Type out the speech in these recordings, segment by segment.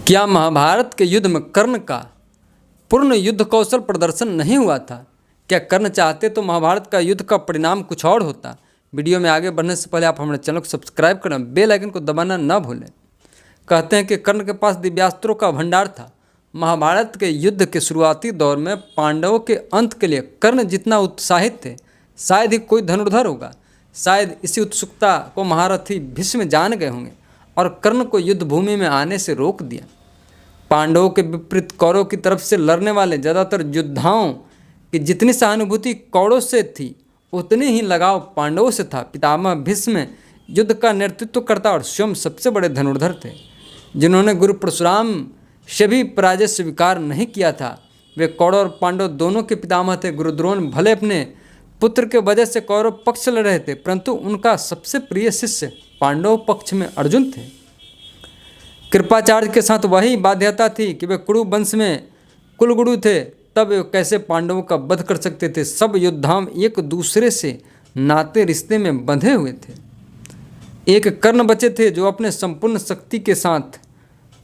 क्या महाभारत के युद्ध में कर्ण का पूर्ण युद्ध कौशल प्रदर्शन नहीं हुआ था? क्या कर्ण चाहते तो महाभारत का युद्ध का परिणाम कुछ और होता? वीडियो में आगे बढ़ने से पहले आप हमारे चैनल को सब्सक्राइब करें, बेल आइकन को दबाना न भूलें। कहते हैं कि कर्ण के पास दिव्यास्त्रों का भंडार था। महाभारत के युद्ध के शुरुआती दौर में पांडवों के अंत के लिए कर्ण जितना उत्साहित थे, शायद ही कोई धनुर्धर होगा। शायद इसी उत्सुकता को महारथी भीष्म जान गए होंगे और कर्ण को युद्ध भूमि में आने से रोक दिया। पांडवों के विपरीत कौरवों की तरफ से लड़ने वाले ज़्यादातर योद्धाओं की जितनी सहानुभूति कौरवों से थी, उतनी ही लगाव पांडवों से था। पितामह भीष्म युद्ध का नेतृत्व करता और स्वयं सबसे बड़े धनुर्धर थे, जिन्होंने गुरु परशुराम से भी पराजय स्वीकार नहीं किया था। वे कौरव और पांडव दोनों के पितामह थे। गुरु द्रोण भले अपने पुत्र के वजह से कौरव पक्ष लड़ रहे थे, परंतु उनका सबसे प्रिय शिष्य पांडव पक्ष में अर्जुन थे। कृपाचार्य के साथ वही बाध्यता थी कि वे कुरु वंश में कुलगुरु थे, तब वे कैसे पांडवों का वध कर सकते थे। सब योद्धाओं एक दूसरे से नाते रिश्ते में बंधे हुए थे। एक कर्ण बचे थे जो अपने संपूर्ण शक्ति के साथ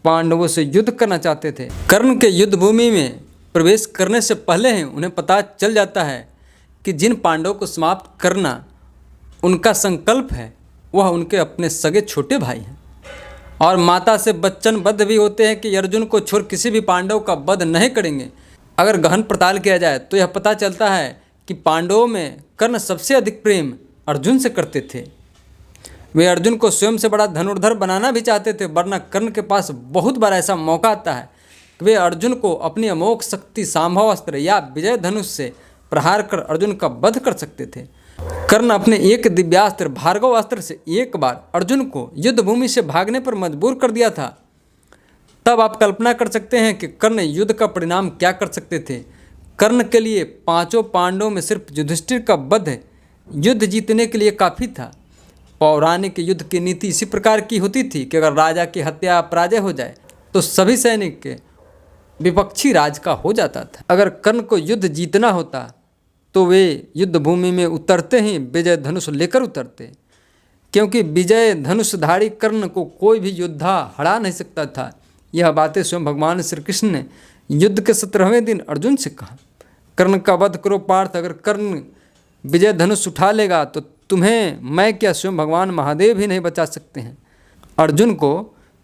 पांडवों से युद्ध करना चाहते थे। कर्ण के युद्ध भूमि में प्रवेश करने से पहले ही उन्हें पता चल जाता है कि जिन पांडवों को समाप्त करना उनका संकल्प है, वह उनके अपने सगे छोटे भाई हैं। और माता से वचनबद्ध भी होते हैं कि अर्जुन को छोड़ किसी भी पांडव का वध नहीं करेंगे। अगर गहन पड़ताल किया जाए तो यह पता चलता है कि पांडवों में कर्ण सबसे अधिक प्रेम अर्जुन से करते थे। वे अर्जुन को स्वयं से बड़ा धनुर्धर बनाना भी चाहते थे, वरना कर्ण के पास बहुत बार ऐसा मौका आता है कि वे अर्जुन को अपनी अमोघ शक्ति सांभव अस्त्र या विजय धनुष से प्रहार कर अर्जुन का वध कर सकते थे। कर्ण अपने एक दिव्यास्त्र भार्गव अस्त्र से एक बार अर्जुन को युद्ध भूमि से भागने पर मजबूर कर दिया था। तब आप कल्पना कर सकते हैं कि कर्ण युद्ध का परिणाम क्या कर सकते थे। कर्ण के लिए पांचों पांडवों में सिर्फ युधिष्ठिर का वध युद्ध जीतने के लिए काफ़ी था। पौराणिक युद्ध की नीति इसी प्रकार की होती थी कि अगर राजा की हत्या पराजय हो जाए तो सभी सैनिक के विपक्षी राज का हो जाता था। अगर कर्ण को युद्ध जीतना होता तो वे युद्ध भूमि में उतरते ही विजय धनुष लेकर उतरते, क्योंकि विजय धनुषधारी कर्ण को कोई भी योद्धा हरा नहीं सकता था। यह बातें स्वयं भगवान श्री कृष्ण ने युद्ध के 17वें दिन अर्जुन से कहा। कर्ण का वध करो पार्थ, अगर कर्ण विजय धनुष उठा लेगा तो तुम्हें मैं क्या, स्वयं भगवान महादेव भी नहीं बचा सकते हैं। अर्जुन को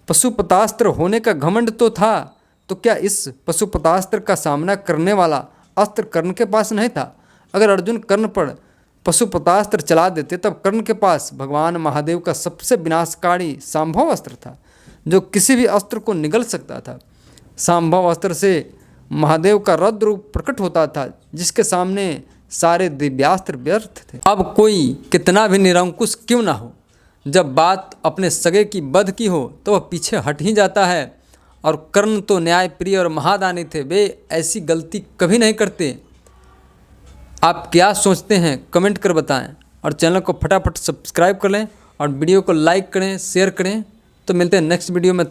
पशुपतास्त्र होने का घमंड तो था, तो क्या इस पशुपतास्त्र का सामना करने वाला अस्त्र कर्ण के पास नहीं था? अगर अर्जुन कर्ण पर पशुपतास्त्र चला देते तब कर्ण के पास भगवान महादेव का सबसे विनाशकारी सांभव अस्त्र था, जो किसी भी अस्त्र को निगल सकता था। सांभव अस्त्र से महादेव का रौद्र रूप प्रकट होता था, जिसके सामने सारे दिव्यास्त्र व्यर्थ थे। अब कोई कितना भी निरंकुश क्यों ना हो, जब बात अपने सगे की वध की हो तो वह पीछे हट ही जाता है। और कर्ण तो न्यायप्रिय और महादानी थे, वे ऐसी गलती कभी नहीं करते। आप क्या सोचते हैं कमेंट कर बताएं, और चैनल को फटाफट सब्सक्राइब कर लें और वीडियो को लाइक करें, शेयर करें। तो मिलते हैं नेक्स्ट वीडियो में।